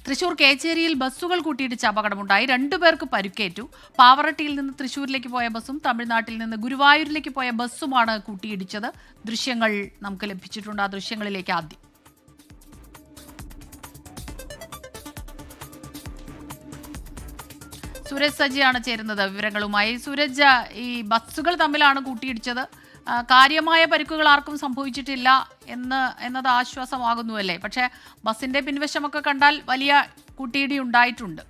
തൃശൂർ കേച്ചേരിയിൽ ബസ്സുകൾ കൂട്ടിയിടിച്ച് അപകടമുണ്ടായി. 2 പേർക്ക് പരിക്കേറ്റു. പാവറട്ടിയിൽ നിന്ന് തൃശൂരിലേക്ക് പോയ ബസ്സും തമിഴ്നാട്ടിൽ നിന്ന് ഗുരുവായൂരിലേക്ക് പോയ ബസ്സുമാണ് കൂട്ടിയിടിച്ചത്. ദൃശ്യങ്ങൾ നമുക്ക് ലഭിച്ചിട്ടുണ്ട്. ആ ദൃശ്യങ്ങളിലേക്ക് ആദ്യം. സൂരജ് സജിയാണ് ചേരുന്നത് വിവരങ്ങളുമായി. സൂരജ്, ഈ ബസ്സുകൾ തമ്മിലാണ് കൂട്ടിയിടിച്ചത്. കാര്യമായ പരിക്കുകൾ ആർക്കും സംഭവിച്ചിട്ടില്ല എന്നത് ആശ്വാസമാകുന്നുവല്ലേ? പക്ഷേ ബസ്സിന്റെ പിൻവശമൊക്കെ കണ്ടാൽ വലിയ കൂട്ടിയിടി ഉണ്ടായിട്ടുണ്ട്.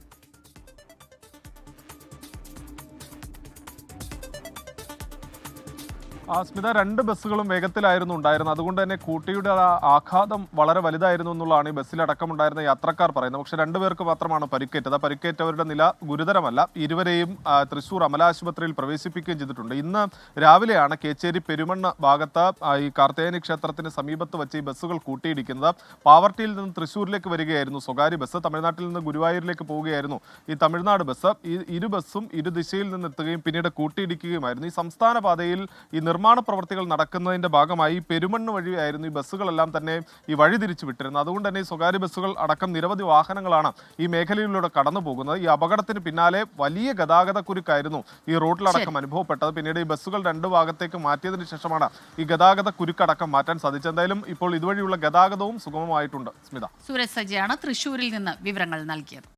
സ്മിത, 2 ബസ്സുകളും വേഗത്തിലായിരുന്നു ഉണ്ടായിരുന്നത്. അതുകൊണ്ട് തന്നെ കൂട്ടിയുടെ ആഘാതം വളരെ വലുതായിരുന്നു എന്നുള്ളതാണ് ഈ ബസ്സിലടക്കമുണ്ടായിരുന്ന യാത്രക്കാർ പറയുന്നത്. പക്ഷേ 2 പേർക്ക് മാത്രമാണ് പരിക്കേറ്റത്. പരിക്കേറ്റവരുടെ നില ഗുരുതരമല്ല. ഇരുവരെയും തൃശൂർ അമല ആശുപത്രിയിൽ പ്രവേശിപ്പിക്കുകയും ചെയ്തിട്ടുണ്ട്. ഇന്ന് രാവിലെയാണ് കേച്ചേരി പെരുമണ്ണ ഭാഗത്ത് ഈ കാർത്തേയനി ക്ഷേത്രത്തിന് സമീപത്ത് വെച്ച് ഈ ബസ്സുകൾ കൂട്ടിയിടിക്കുന്നത്. പാവർട്ടിയിൽ നിന്ന് തൃശ്ശൂരിലേക്ക് വരികയായിരുന്നു സ്വകാര്യ ബസ്. തമിഴ്നാട്ടിൽ നിന്ന് ഗുരുവായൂരിലേക്ക് പോവുകയായിരുന്നു ഈ തമിഴ്നാട് ബസ്. ഈ ഇരു ബസ്സും ഇരു ദിശയിൽ നിന്ന് എത്തുകയും പിന്നീട് കൂട്ടിയിടിക്കുകയുമായിരുന്നു. ഈ സംസ്ഥാന പാതയിൽ ഈ നിർമ്മാണ പ്രവർത്തികൾ നടക്കുന്നതിന്റെ ഭാഗമായി പെരുമണ്ണ് വഴിയായിരുന്നു ഈ ബസ്സുകളെല്ലാം തന്നെ ഈ വഴി തിരിച്ചു വിട്ടിരുന്നത്. അതുകൊണ്ട് തന്നെ ഈ സ്വകാര്യ ബസ്സുകൾ അടക്കം നിരവധി വാഹനങ്ങളാണ് ഈ മേഖലയിലൂടെ കടന്നു പോകുന്നത്. ഈ അപകടത്തിന് പിന്നാലെ വലിയ ഗതാഗത കുരുക്കായിരുന്നു ഈ റോഡിലടക്കം അനുഭവപ്പെട്ടത്. പിന്നീട് ഈ ബസ്സുകൾ 2 ഭാഗത്തേക്ക് മാറ്റിയതിനു ശേഷമാണ് ഈ ഗതാഗത കുരുക്കടക്കം മാറ്റാൻ സാധിച്ചത്. എന്തായാലും ഇപ്പോൾ ഇതുവഴിയുള്ള ഗതാഗതവും സുഗമമായിട്ടുണ്ട്. സ്മിത, സൂരജ് സജിയാണ് തൃശൂരിൽ നിന്ന് വിവരങ്ങൾ നൽകിയത്.